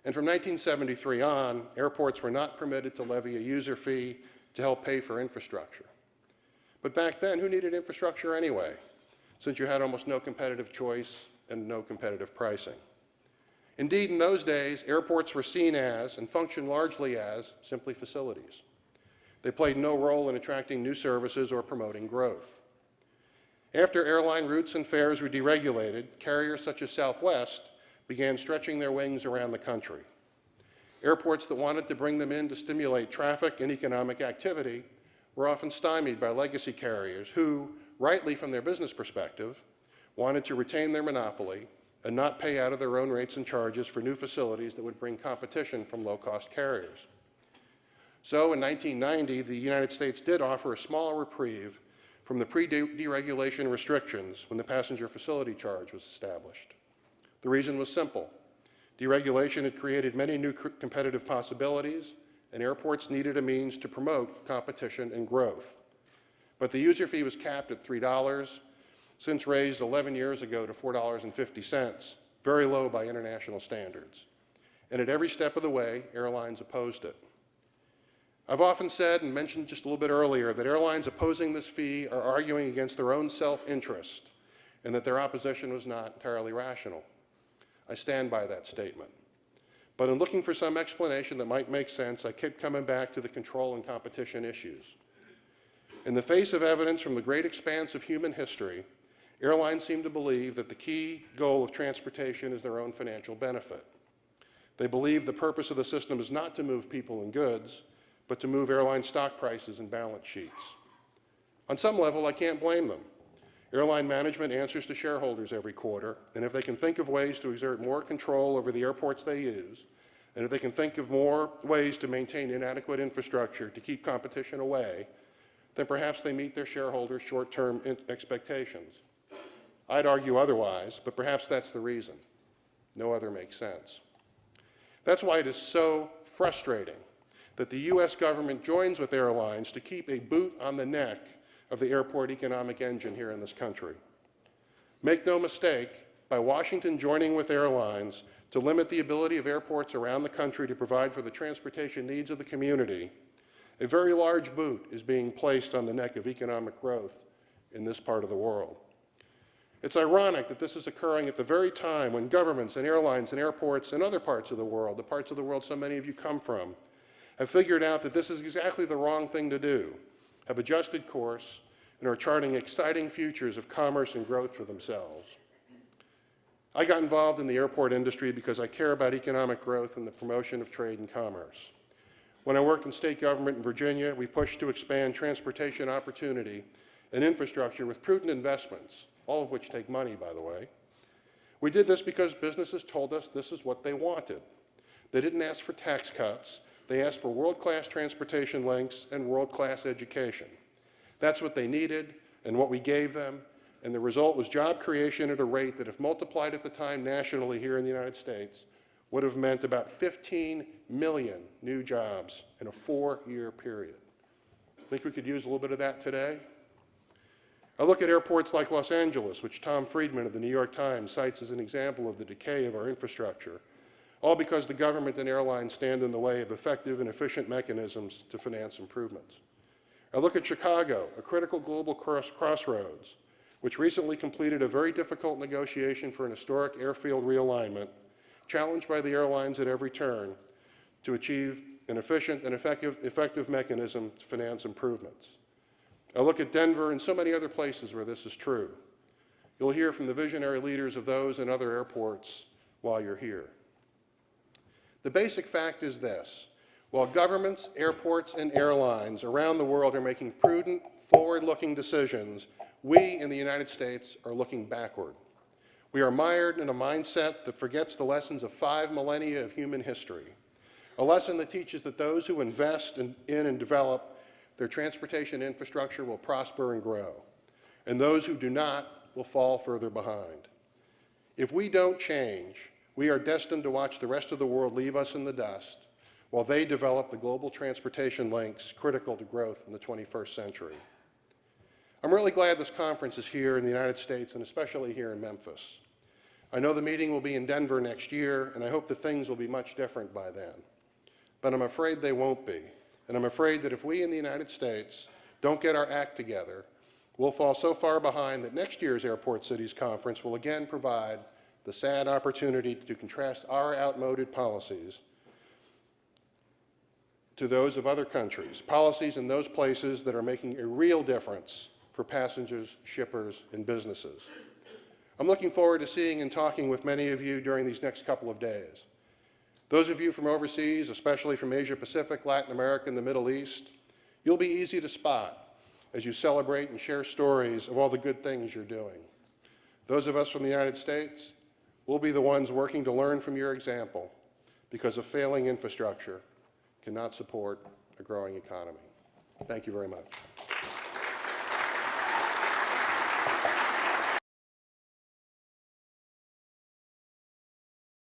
And from 1973 on, airports were not permitted to levy a user fee to help pay for infrastructure. But back then, who needed infrastructure anyway, since you had almost no competitive choice and no competitive pricing? Indeed, in those days, airports were seen as, and functioned largely as, simply facilities. They played no role in attracting new services or promoting growth. After airline routes and fares were deregulated, carriers such as Southwest began stretching their wings around the country. Airports that wanted to bring them in to stimulate traffic and economic activity were often stymied by legacy carriers who, rightly from their business perspective, wanted to retain their monopoly and not pay out of their own rates and charges for new facilities that would bring competition from low-cost carriers. So in 1990, the United States did offer a small reprieve from the pre-deregulation restrictions when the passenger facility charge was established. The reason was simple. Deregulation had created many new competitive possibilities, and airports needed a means to promote competition and growth. But the user fee was capped at $3, since raised 11 years ago to $4.50, very low by international standards. And at every step of the way, airlines opposed it. I've often said, and mentioned just a little bit earlier, that airlines opposing this fee are arguing against their own self-interest, and that their opposition was not entirely rational. I stand by that statement. But in looking for some explanation that might make sense, I kept coming back to the control and competition issues. In the face of evidence from the great expanse of human history, airlines seem to believe that the key goal of transportation is their own financial benefit. They believe the purpose of the system is not to move people and goods, but to move airline stock prices and balance sheets. On some level, I can't blame them. Airline management answers to shareholders every quarter, and if they can think of ways to exert more control over the airports they use, and if they can think of more ways to maintain inadequate infrastructure to keep competition away, then perhaps they meet their shareholders' short-term expectations. I'd argue otherwise, but perhaps that's the reason. No other makes sense. That's why it is so frustrating that the U.S. government joins with airlines to keep a boot on the neck of the airport economic engine here in this country. Make no mistake, by Washington joining with airlines to limit the ability of airports around the country to provide for the transportation needs of the community, a very large boot is being placed on the neck of economic growth in this part of the world. It's ironic that this is occurring at the very time when governments and airlines and airports and other parts of the world, the parts of the world so many of you come from, have figured out that this is exactly the wrong thing to do, have adjusted course, and are charting exciting futures of commerce and growth for themselves. I got involved in the airport industry because I care about economic growth and the promotion of trade and commerce. When I worked in state government in Virginia, we pushed to expand transportation opportunity and infrastructure with prudent investments, all of which take money, by the way. We did this because businesses told us this is what they wanted. They didn't ask for tax cuts. They asked for world-class transportation links and world-class education. That's what they needed and what we gave them, and the result was job creation at a rate that, if multiplied at the time nationally here in the United States, would have meant about 15 million new jobs in a 4-year period. Think we could use a little bit of that today? I look at airports like Los Angeles, which Tom Friedman of the New York Times cites as an example of the decay of our infrastructure, all because the government and airlines stand in the way of effective and efficient mechanisms to finance improvements. I look at Chicago, a critical global crossroads, which recently completed a very difficult negotiation for an historic airfield realignment, challenged by the airlines at every turn to achieve an efficient and effective mechanism to finance improvements. I look at Denver and so many other places where this is true. You'll hear from the visionary leaders of those and other airports while you're here. The basic fact is this: while governments, airports, and airlines around the world are making prudent, forward-looking decisions, we in the United States are looking backward. We are mired in a mindset that forgets the lessons of 5 millennia of human history, a lesson that teaches that those who invest in and develop their transportation infrastructure will prosper and grow, and those who do not will fall further behind. If we don't change, we are destined to watch the rest of the world leave us in the dust while they develop the global transportation links critical to growth in the 21st century. I'm really glad this conference is here in the United States, and especially here in Memphis. I know the meeting will be in Denver next year, and I hope that things will be much different by then. But I'm afraid they won't be. And I'm afraid that if we in the United States don't get our act together, we'll fall so far behind that next year's Airport Cities Conference will again provide the sad opportunity to contrast our outmoded policies to those of other countries, policies in those places that are making a real difference for passengers, shippers, and businesses. I'm looking forward to seeing and talking with many of you during these next couple of days. Those of you from overseas, especially from Asia Pacific, Latin America, and the Middle East, you'll be easy to spot as you celebrate and share stories of all the good things you're doing. Those of us from the United States, we'll be the ones working to learn from your example, because a failing infrastructure cannot support a growing economy. Thank you very much.